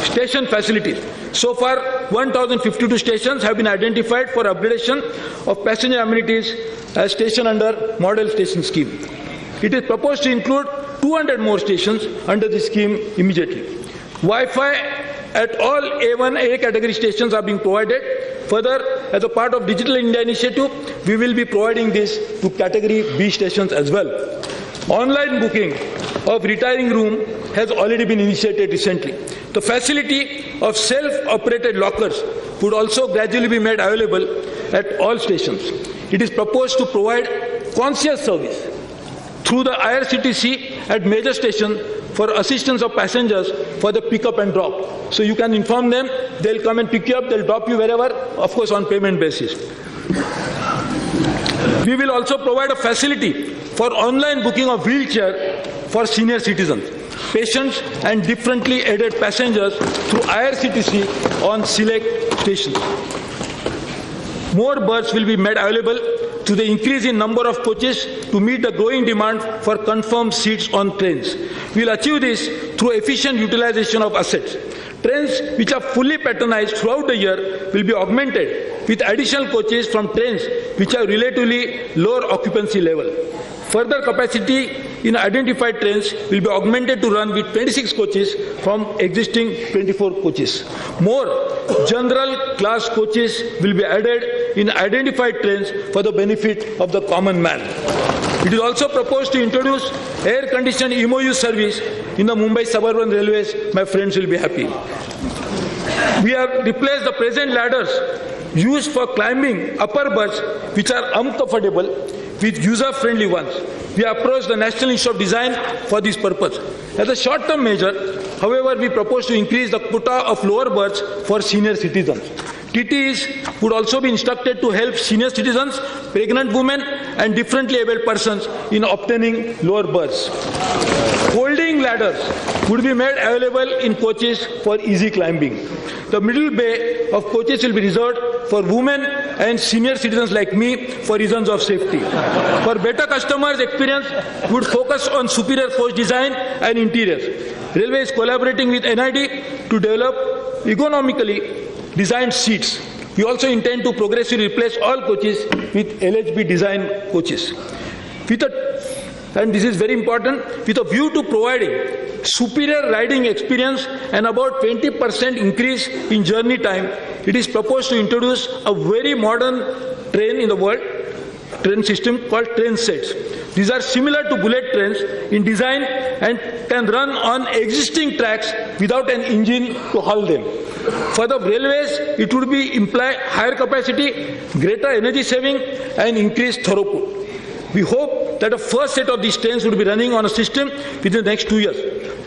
Station facilities. So far, 1,052 stations have been identified for upgradation of passenger amenities as station under model station scheme. It is proposed to include 200 more stations under the scheme immediately. Wi-Fi at all A1A category stations are being provided. Further, as a part of Digital India initiative, we will be providing this to category B stations as well. Online booking of retiring room has already been initiated recently. The facility of self-operated lockers would also gradually be made available at all stations. It is proposed to provide concierge service through the IRCTC at major stations for assistance of passengers for the pick-up and drop. So you can inform them, they'll come and pick you up, they'll drop you wherever, of course on payment basis. We will also provide a facility for online booking of wheelchair for senior citizens, patients and differently aided passengers through IRCTC on select stations. More berths will be made available to the increase in number of coaches to meet the growing demand for confirmed seats on trains. We will achieve this through efficient utilization of assets. Trains which are fully patronized throughout the year will be augmented with additional coaches from trains which are relatively lower occupancy level. Further capacity in identified trains will be augmented to run with 26 coaches from existing 24 coaches. More general class coaches will be added in identified trains for the benefit of the common man. It is also proposed to introduce air-conditioned MOU service in the Mumbai suburban railways. My friends will be happy. We have replaced the present ladders used for climbing upper berths, which are uncomfortable, with user-friendly ones. We approached the National Institute of Design for this purpose. As a short-term measure, however, we propose to increase the quota of lower berths for senior citizens. TTEs would also be instructed to help senior citizens, pregnant women and differently abled persons in obtaining lower berths. Folding ladders would be made available in coaches for easy climbing. The middle bay of coaches will be reserved for women and senior citizens like me for reasons of safety. For better customers' experience, we would focus on superior coach design and interiors. Railway is collaborating with NID to develop ergonomically designed seats. We also intend to progressively replace all coaches with LHB design coaches. And this is very important, with a view to providing superior riding experience and about 20% increase in journey time, it is proposed to introduce a very modern train in the world, train system called train sets. These are similar to bullet trains in design and can run on existing tracks without an engine to haul them. For the railways, it would be imply higher capacity, greater energy saving and increased throughput. We hope that the first set of these trains will be running on a system within the next 2 years.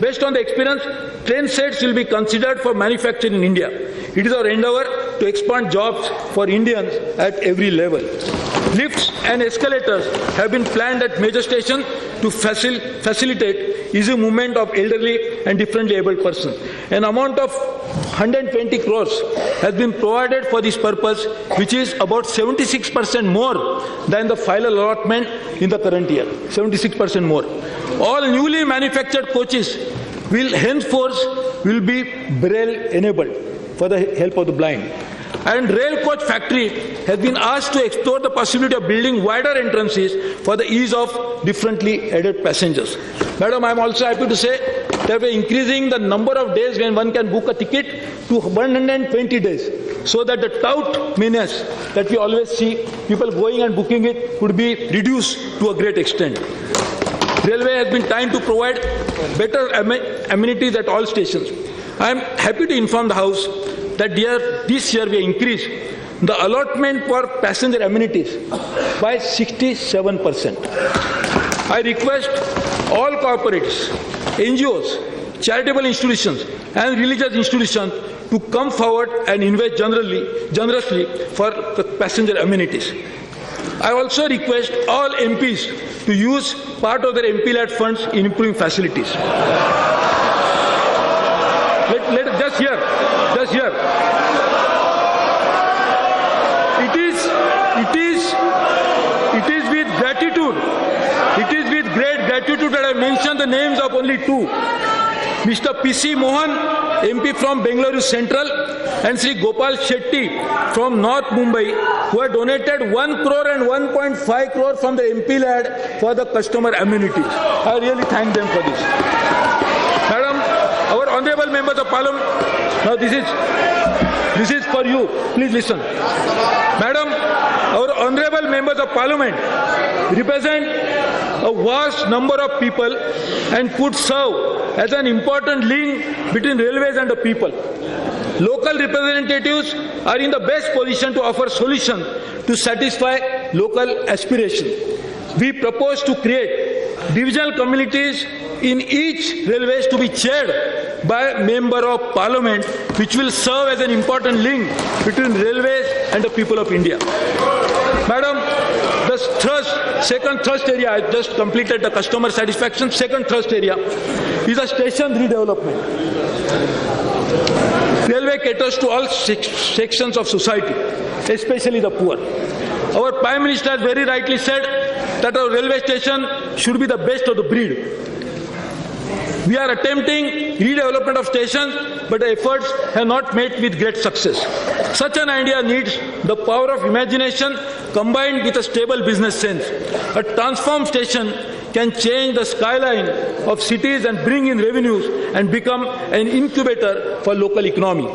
Based on the experience, train sets will be considered for manufacture in India. It is our endeavor to expand jobs for Indians at every level. Lifts and escalators have been planned at major stations to facilitate easy movement of elderly and differently abled persons. An amount of 120 crores has been provided for this purpose, which is about 76% more than the final allotment in the current year. 76% more. All newly manufactured coaches will henceforth be Braille enabled for the help of the blind. And Rail Coach Factory has been asked to explore the possibility of building wider entrances for the ease of differently aided passengers. Madam, I am also happy to say that we are increasing the number of days when one can book a ticket to 120 days, so that the tout menace that we always see, people going and booking it, could be reduced to a great extent. Railway has been trying to provide better amenities at all stations. I am happy to inform the House that this year we increased the allotment for passenger amenities by 67%. I request all corporates, NGOs, charitable institutions and religious institutions to come forward and invest generously for the passenger amenities. I also request all MPs to use part of their MP-led funds in improving facilities. Just here. It is with gratitude. It is with great gratitude that I mention the names of only two. Mr. P.C. Mohan MP from Bengaluru Central, and Sri Gopal Shetty from North Mumbai, who had donated 1 crore and 1.5 crore from the MP lad for the customer amenities. I really thank them for this. Madam, our honorable members of Parliament, now this is for you. Please listen. Madam, our honorable members of Parliament represent a vast number of people and could serve as an important link between railways and the people. Local representatives are in the best position to offer solutions to satisfy local aspirations. We propose to create divisional committees in each railways to be chaired by a member of Parliament, which will serve as an important link between railways and the people of India. Madam, the second thrust area, I just completed the customer satisfaction. Second thrust area is a station redevelopment. Railway caters to all sections of society, especially the poor. Our Prime Minister has very rightly said that our railway station should be the best of the breed. We are attempting redevelopment of stations, but the efforts have not met with great success. Such an idea needs the power of imagination combined with a stable business sense. A transformed station can change the skyline of cities and bring in revenues and become an incubator for local economy.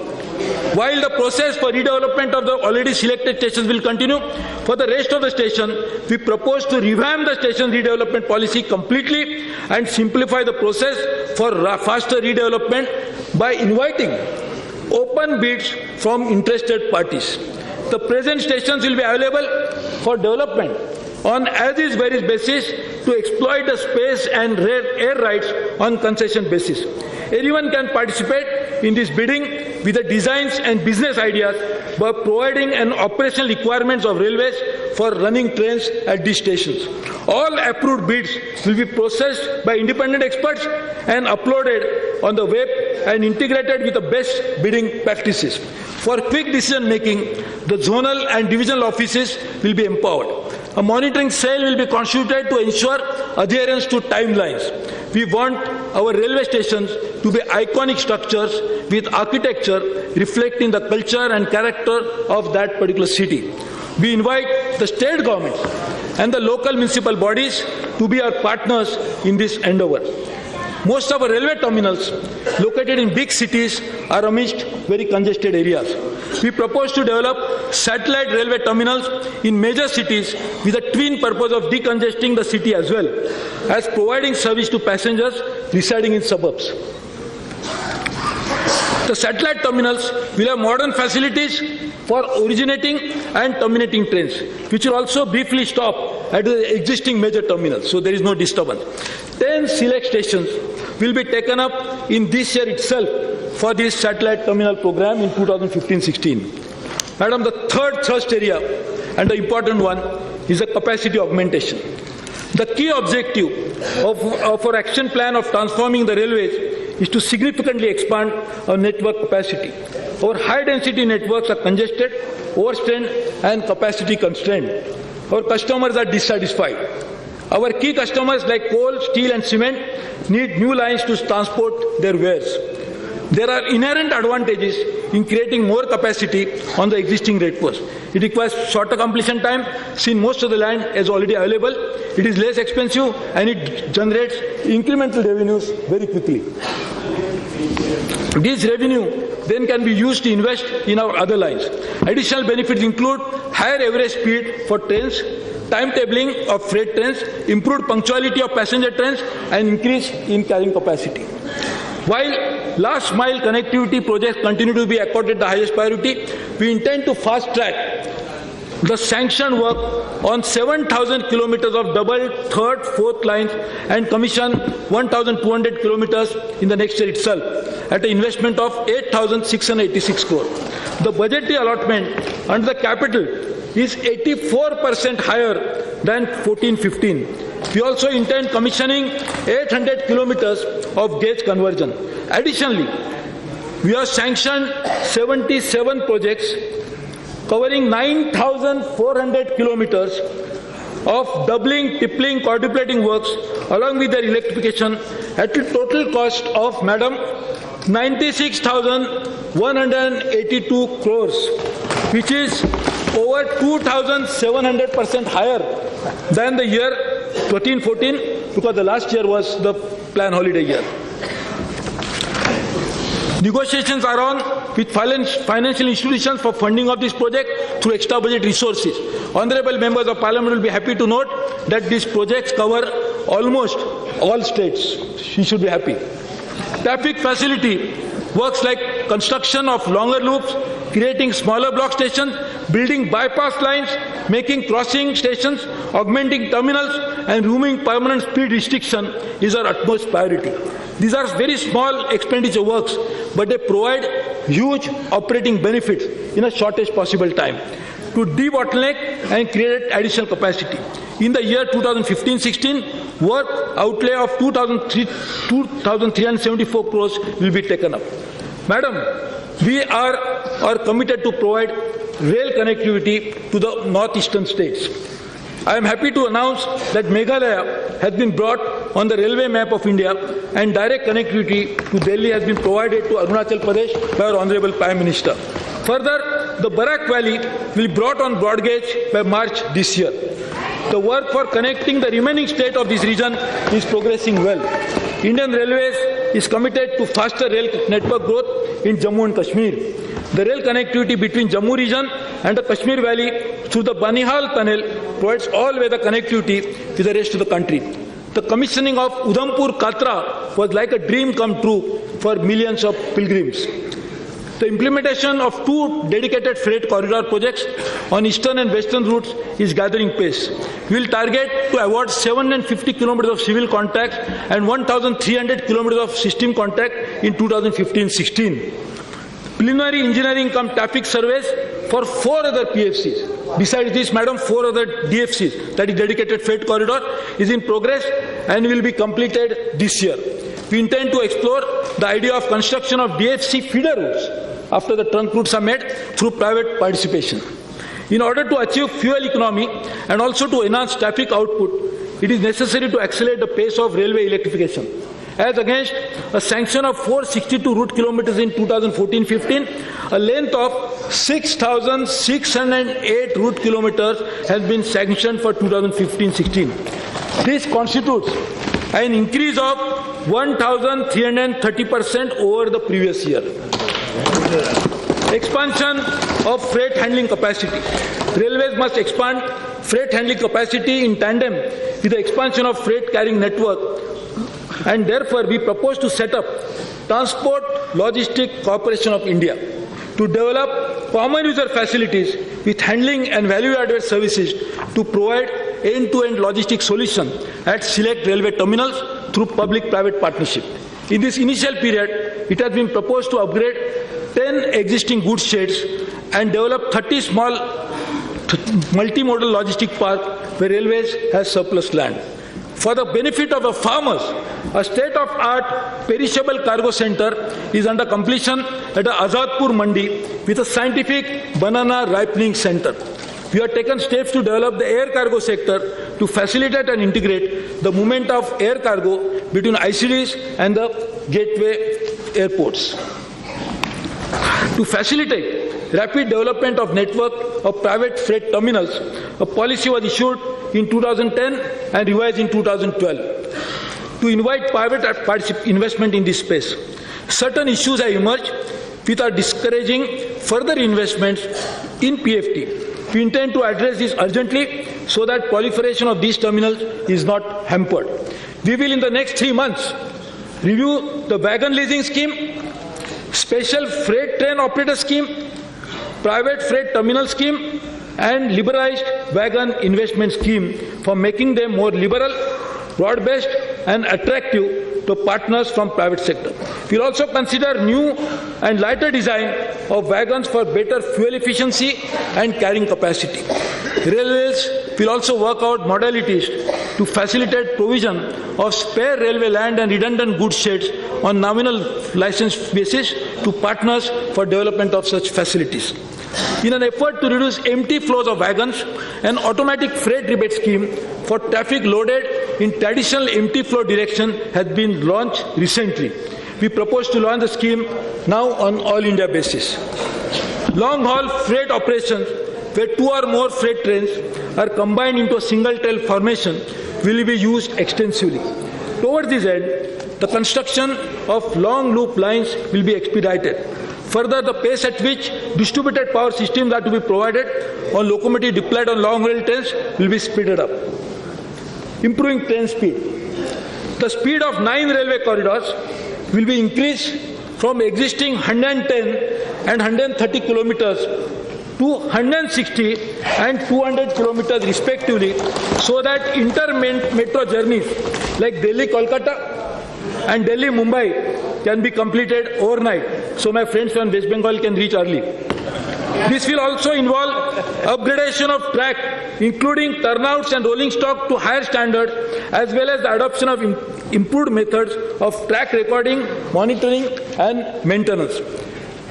While the process for redevelopment of the already selected stations will continue, for the rest of the station, we propose to revamp the station redevelopment policy completely and simplify the process for faster redevelopment by inviting open bids from interested parties. The present stations will be available for development on as-is where-is basis to exploit the space and air rights on concession basis. Anyone can participate in this bidding with the designs and business ideas by providing an operational requirements of railways for running trains at these stations. All approved bids will be processed by independent experts and uploaded on the web and integrated with the best bidding practices. For quick decision making, the zonal and divisional offices will be empowered. A monitoring cell will be constituted to ensure adherence to timelines. We want our railway stations to be iconic structures with architecture reflecting the culture and character of that particular city. We invite the state governments and the local municipal bodies to be our partners in this endeavor. Most of our railway terminals located in big cities are amidst very congested areas. We propose to develop satellite railway terminals in major cities with a twin purpose of decongesting the city as well as providing service to passengers residing in suburbs. The satellite terminals will have modern facilities for originating and terminating trains, which will also briefly stop at the existing major terminals, so there is no disturbance. 10 select stations will be taken up in this year itself for this satellite terminal program in 2015-16. Madam, the third thrust area and the important one is the capacity augmentation. The key objective of our action plan of transforming the railways is to significantly expand our network capacity. Our high-density networks are congested, overstrained, and capacity constrained. Our customers are dissatisfied. Our key customers like coal, steel, and cement need new lines to transport their wares. There are inherent advantages in creating more capacity on the existing networks. It requires shorter completion time, since most of the land is already available. It is less expensive and it generates incremental revenues very quickly. This revenue then can be used to invest in our other lines. Additional benefits include higher average speed for trains, timetabling of freight trains, improved punctuality of passenger trains, and increase in carrying capacity. While last mile connectivity projects continue to be accorded the highest priority, we intend to fast track the sanctioned work on 7,000 kilometers of double, third, fourth lines and commission 1,200 kilometers in the next year itself at an investment of 8,686 crore. The budgetary allotment under the capital is 84% higher than 14-15. We also intend commissioning 800 kilometers of gauge conversion. Additionally, we have sanctioned 77 projects covering 9,400 kilometers of doubling, tripling, quadrupling works along with their electrification at a total cost of, Madam, 96,182 crores, which is over 2,700% higher than the year 13-14, because the last year was the plan holiday year. Negotiations are on with financial institutions for funding of this project through extra budget resources. Honorable members of Parliament will be happy to note that these projects cover almost all states. You should be happy. Traffic facility works like construction of longer loops, creating smaller block stations, building bypass lines, making crossing stations, augmenting terminals, and removing permanent speed restriction is our utmost priority. These are very small expenditure works, but they provide huge operating benefits in a shortest possible time to debottleneck and create additional capacity. In the year 2015-16, work outlay of 2,374 crores will be taken up. Madam, we are committed to provide rail connectivity to the northeastern states. I am happy to announce that Meghalaya has been brought on the railway map of India, and direct connectivity to Delhi has been provided to Arunachal Pradesh by our Honorable Prime Minister. Further, the Barak Valley will be brought on broad gauge by March this year. The work for connecting the remaining state of this region is progressing well. Indian Railways is committed to faster rail network growth in Jammu and Kashmir. The rail connectivity between Jammu region and the Kashmir Valley through the Banihal tunnel provides all weather connectivity with the rest of the country. The commissioning of Udhampur Katra was like a dream come true for millions of pilgrims. The implementation of 2 dedicated freight corridor projects on eastern and western routes is gathering pace. We will target to award 750 kilometers of civil contracts and 1,300 kilometers of system contract in 2015-16. Preliminary engineering cum traffic surveys for 4 other PFCs. Besides this, Madam, 4 other DFCs, that is dedicated freight corridor, is in progress and will be completed this year. We intend to explore the idea of construction of DFC feeder routes after the trunk routes are made through private participation. In order to achieve fuel economy and also to enhance traffic output, it is necessary to accelerate the pace of railway electrification. As against a sanction of 462 route kilometers in 2014-15, a length of 6,608 route kilometers has been sanctioned for 2015-16. This constitutes an increase of 1,330% over the previous year. Expansion of freight handling capacity. Railways must expand freight handling capacity in tandem with the expansion of freight carrying network, and therefore we propose to set up Transport Logistic Corporation of India to develop common user facilities with handling and value-added services to provide end-to-end logistic solution at select railway terminals through public-private partnership. In this initial period, it has been proposed to upgrade 10 existing goods sheds and develop 30 small multimodal logistic parks where railways has surplus land. For the benefit of the farmers, a state-of-art perishable cargo center is under completion at Azadpur Mandi with a scientific banana ripening center. We have taken steps to develop the air cargo sector to facilitate and integrate the movement of air cargo between ICDs and the gateway airports. To facilitate rapid development of network of private freight terminals, a policy was issued in 2010 and revised in 2012 to invite private investment in this space. Certain issues have emerged which are discouraging further investments in PFT. We intend to address this urgently so that proliferation of these terminals is not hampered. We will in the next 3 months review the wagon leasing scheme, special freight train operator scheme, private freight terminal scheme, and liberalized wagon investment scheme for making them more liberal, broad-based and attractive to partners from private sector. We will also consider new and lighter design of wagons for better fuel efficiency and carrying capacity. Railways will also work out modalities to facilitate provision of spare railway land and redundant goods sheds on nominal license basis to partners for development of such facilities. In an effort to reduce empty flows of wagons, an automatic freight rebate scheme for traffic loaded in traditional empty flow direction has been launched recently. we propose to launch the scheme now on all India basis. Long-haul freight operations, where 2 or more freight trains are combined into a single trail formation, will be used extensively. Towards this end, the construction of long loop lines will be expedited. Further, the pace at which distributed power systems are to be provided on locomotives deployed on long rail trains will be speeded up. Improving train speed. The speed of 9 railway corridors will be increased from existing 110 and 130 kilometers to 160 and 200 kilometers respectively, so that inter-metro journeys like Delhi-Kolkata and Delhi-Mumbai can be completed overnight, so my friends from West Bengal can reach early. This will also involve upgradation of track, including turnouts and rolling stock to higher standards, as well as the adoption of improved methods of track recording, monitoring and maintenance.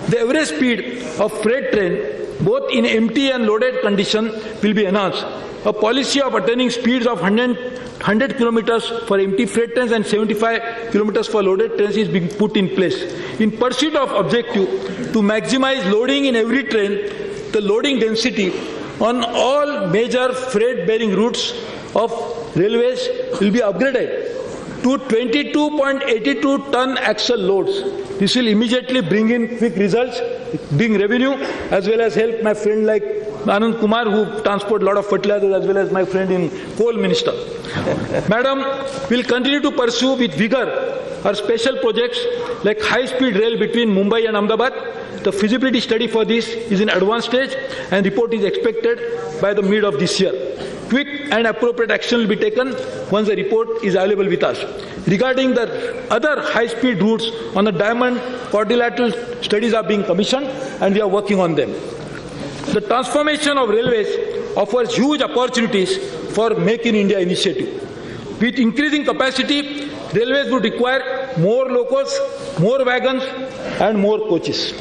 The average speed of freight train, both in empty and loaded condition, will be enhanced. A policy of attaining speeds of 100 kilometers for empty freight trains and 75 kilometers for loaded trains is being put in place. In pursuit of objective to maximize loading in every train, the loading density on all major freight-bearing routes of railways will be upgraded to 22.82 ton axle loads. This will immediately bring in quick results, bring revenue, as well as help my friend like Anand Kumar, who transport a lot of fertilizers, as well as my friend in coal minister. Madam, we'll continue to pursue with vigor our special projects like high-speed rail between Mumbai and Ahmedabad. The feasibility study for this is in advanced stage and report is expected by the mid of this year. Quick and appropriate action will be taken once the report is available with us. Regarding the other high-speed routes on the Diamond quadrilateral, studies are being commissioned and we are working on them. The transformation of railways offers huge opportunities for Make in India initiative. With increasing capacity, railways would require more locos, more wagons and more coaches.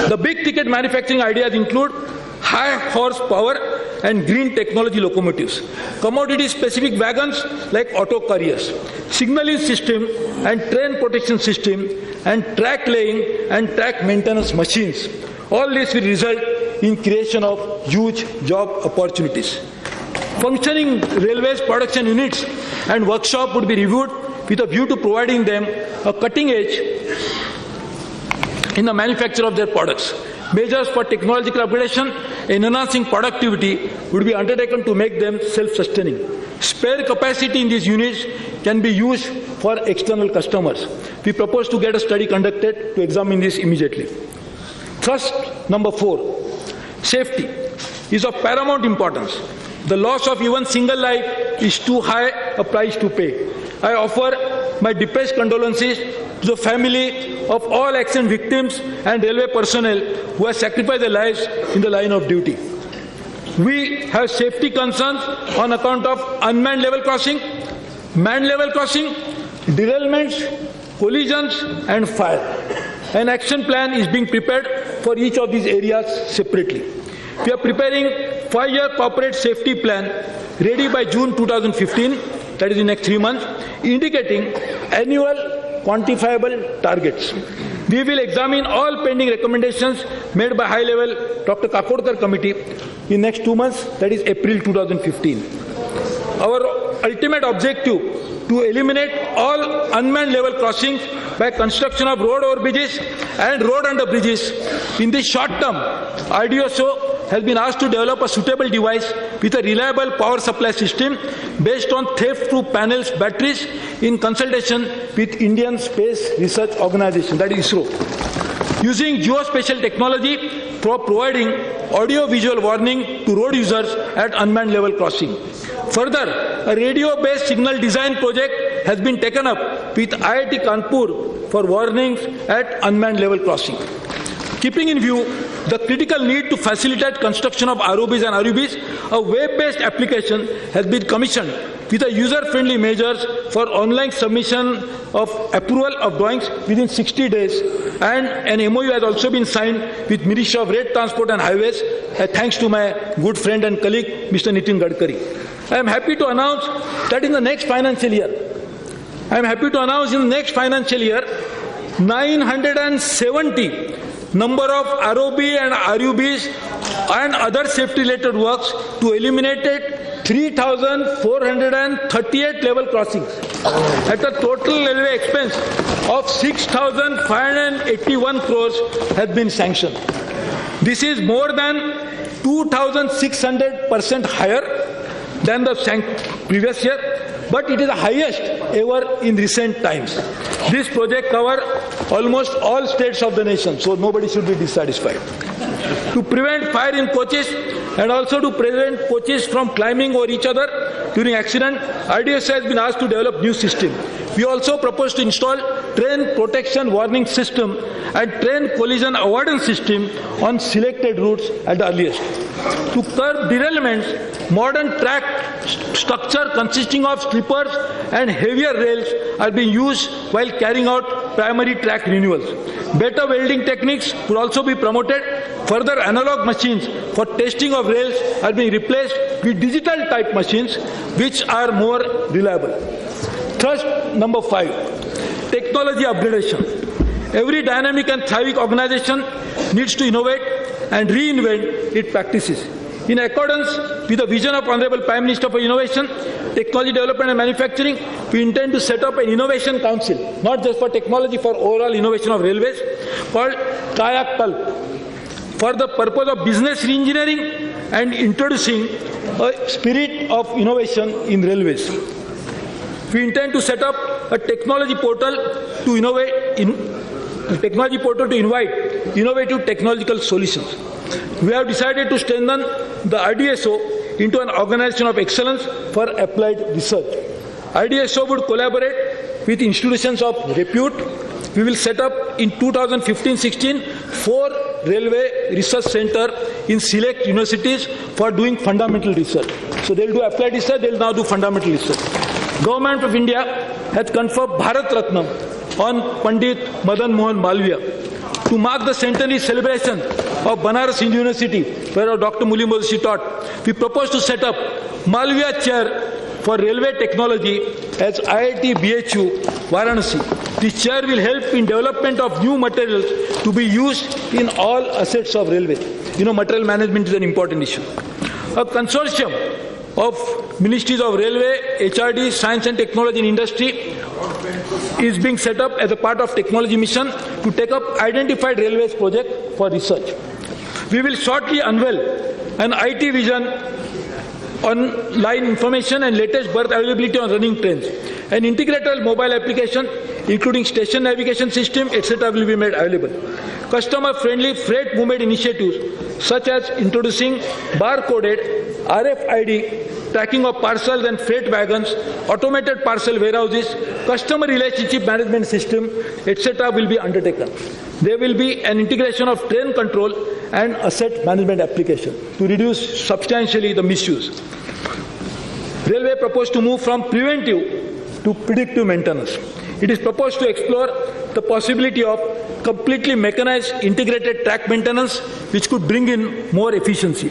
The big ticket manufacturing ideas include high horsepower and green technology locomotives, commodity-specific wagons like auto carriers, signaling system and train protection system, and track laying and track maintenance machines. All this will result in creation of huge job opportunities. Functioning railways production units and workshop would be reviewed with a view to providing them a cutting edge in the manufacture of their products. Measures for technological upgradation and enhancing productivity would be undertaken to make them self-sustaining. Spare capacity in these units can be used for external customers. We propose to get a study conducted to examine this immediately. Thrust number 4, safety is of paramount importance. The loss of even single life is too high a price to pay. I offer my deepest condolences to the family of all accident victims and railway personnel who have sacrificed their lives in the line of duty. We have safety concerns on account of unmanned level crossing, manned level crossing, derailments, collisions and fire. An action plan is being prepared for each of these areas separately. We are preparing 5-year corporate safety plan ready by June 2015, that is in next 3 months, indicating annual quantifiable targets. We will examine all pending recommendations made by high-level Dr. Kakodkar committee in next 2 months, that is April 2015. Our ultimate objective to eliminate all unmanned level crossings by construction of road overbridges and road under bridges. In the short term, RDSO has been asked to develop a suitable device with a reliable power supply system based on theft-proof panels, batteries, in consultation with Indian Space Research Organization, that is ISRO. Using geospatial technology for providing audio-visual warning to road users at unmanned level crossing. Further, a radio-based signal design project has been taken up with IIT Kanpur for warnings at unmanned level crossing. Keeping in view the critical need to facilitate construction of ROBs and RUBs, a web-based application has been commissioned with a user-friendly measures for online submission of approval of drawings within 60 days, and an MOU has also been signed with Ministry of Road Transport and Highways, thanks to my good friend and colleague Mr. Nitin Gadkari. I am happy to announce that in the next financial year, 970 number of ROB and RUBs and other safety-related works to eliminate 3,438 level crossings at a total railway expense of 6,581 crores has been sanctioned. This is more than 2,600% higher than the previous year, but it is the highest ever in recent times. This project covers almost all states of the nation, so nobody should be dissatisfied. To prevent fire in coaches and also to prevent coaches from climbing over each other during accident, RDSO has been asked to develop new system. We also propose to install train protection warning system and train collision avoidance system on selected routes at the earliest. To curb derailments, modern track structure consisting of sleepers and heavier rails are being used while carrying out primary track renewals. Better welding techniques could also be promoted. Further, analog machines for testing of rails are being replaced with digital type machines which are more reliable. Thrust number 5, technology upgradation. Every dynamic and thriving organization needs to innovate and reinvent its practices. In accordance with the vision of Honorable Prime Minister for Innovation, Technology Development and Manufacturing, we intend to set up an innovation council, not just for technology, for overall innovation of railways, called Kayakalp, for the purpose of business reengineering and introducing a spirit of innovation in railways. We intend to set up a technology portal to invite innovative technological solutions. We have decided to strengthen the RDSO into an organization of excellence for applied research. RDSO would collaborate with institutions of repute. We will set up in 2015-16 4 railway research centers in select universities for doing fundamental research. So they will do applied research, they will now do fundamental research. Government of India has conferred Bharat Ratna on Pandit Madan Mohan Malviya. To mark the centenary celebration of Banaras Hindu University, where Dr. Muli Modashi taught, we propose to set up Malviya Chair for Railway Technology as IIT BHU, Varanasi. This chair will help in development of new materials to be used in all assets of railway. You know, material management is an important issue. A consortium of Ministries of Railway, HRD, Science and Technology and Industry is being set up as a part of technology mission to take up identified railways project for research. We will shortly unveil an IT vision online information and latest berth availability on running trains. An integrated mobile application including station navigation system, etc. will be made available. Customer-friendly freight movement initiatives such as introducing bar-coded RFID tracking of parcels and freight wagons, automated parcel warehouses, customer relationship management system, etc. will be undertaken. There will be an integration of train control and asset management application to reduce substantially the misuse. Railway proposed to move from preventive to predictive maintenance. It is proposed to explore the possibility of completely mechanized integrated track maintenance which could bring in more efficiency.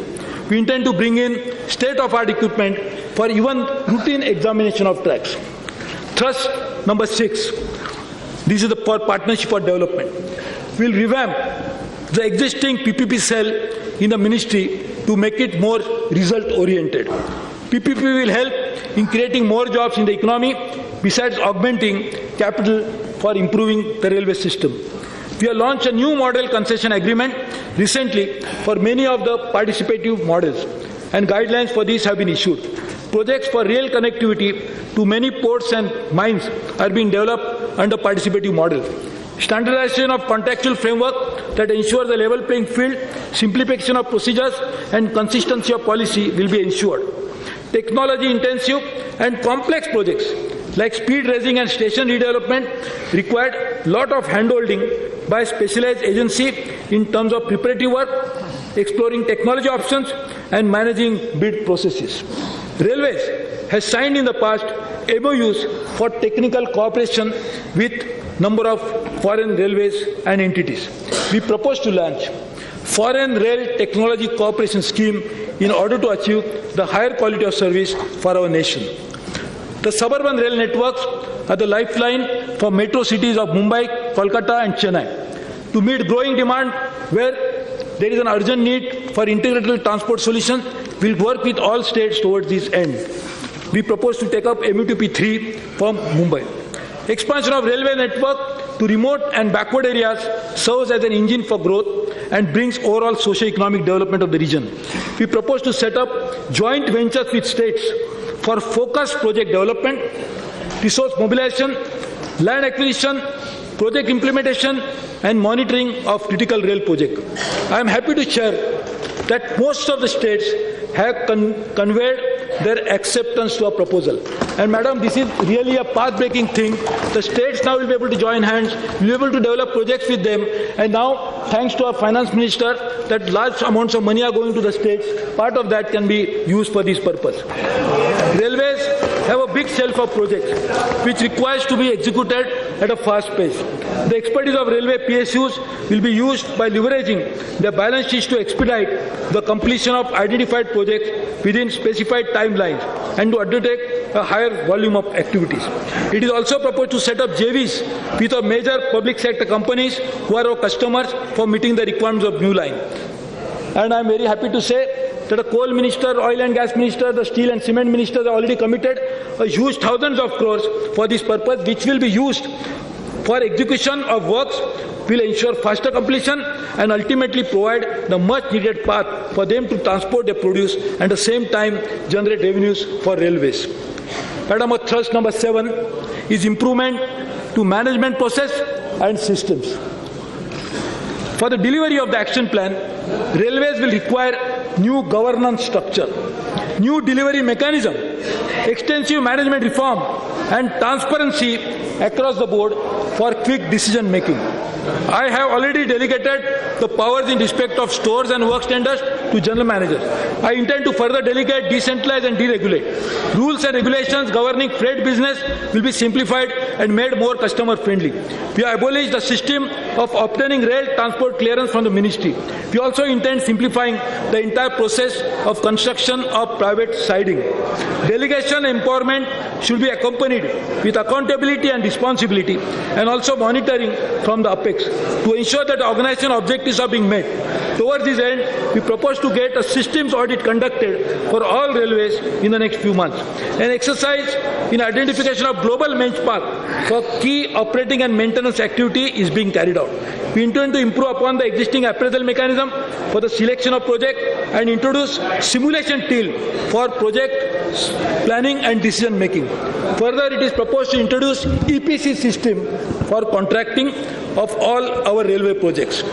We intend to bring in state-of-art equipment for even routine examination of tracks. Thrust number 6. This is for partnership for development. We will revamp the existing PPP cell in the ministry to make it more result-oriented. PPP will help in creating more jobs in the economy besides augmenting capital for improving the railway system. We have launched a new model concession agreement recently for many of the participative models, and guidelines for these have been issued. Projects for rail connectivity to many ports and mines are being developed under participative model. Standardization of contractual framework that ensures a level playing field, simplification of procedures and consistency of policy will be ensured. Technology intensive and complex projects like speed raising and station redevelopment required lot of handholding by specialized agency in terms of preparatory work, exploring technology options and managing bid processes. Railways has signed in the past MOUs for technical cooperation with number of foreign railways and entities. We propose to launch Foreign Rail Technology Cooperation Scheme in order to achieve the higher quality of service for our nation. The suburban rail networks are the lifeline for metro cities of Mumbai, Kolkata and Chennai. To meet growing demand where there is an urgent need for integrated transport solutions, we'll work with all states towards this end. We propose to take up MUTP3 from Mumbai. Expansion of railway network to remote and backward areas serves as an engine for growth and brings overall socio-economic development of the region. We propose to set up joint ventures with states for focused project development, resource mobilization, land acquisition, project implementation, and monitoring of critical rail projects. I am happy to share that most of the states have conveyed their acceptance to our proposal. And Madam, this is really a path-breaking thing. The states now will be able to join hands, will be able to develop projects with them. And now, thanks to our finance minister, that large amounts of money are going to the states. Part of that can be used for this purpose. Railways have a big shelf of projects which requires to be executed at a fast pace. The expertise of railway PSUs will be used by leveraging their balance sheets to expedite the completion of identified projects within specified timelines and to undertake a higher volume of activities. It is also proposed to set up JVs with our major public sector companies who are our customers for meeting the requirements of new line. And I am very happy to say that the coal minister, oil and gas minister, the steel and cement ministers have already committed a huge thousands of crores for this purpose, which will be used for execution of works, will ensure faster completion and ultimately provide the much needed path for them to transport their produce and at the same time generate revenues for railways. Madam, thrust number 7 is improvement to management process and systems. For the delivery of the action plan, railways will require new governance structure, new delivery mechanism, extensive management reform and transparency across the board for quick decision making. I have already delegated the powers in respect of stores and work standards to general managers. I intend to further delegate, decentralize and deregulate. Rules and regulations governing freight business will be simplified and made more customer friendly. We have abolished the system of obtaining rail transport clearance from the ministry. We also intend simplifying the entire process of construction of private siding. Delegation empowerment should be accompanied with accountability and responsibility and also monitoring from the apex to ensure that the organization objectives are being met. Towards this end, we propose to get a systems audit conducted for all railways in the next few months. An exercise in identification of global benchmark for key operating and maintenance activity is being carried out. We intend to improve upon the existing appraisal mechanism for the selection of project and introduce simulation tool for project planning and decision making. Further, it is proposed to introduce EPC system for contracting of all our railway projects.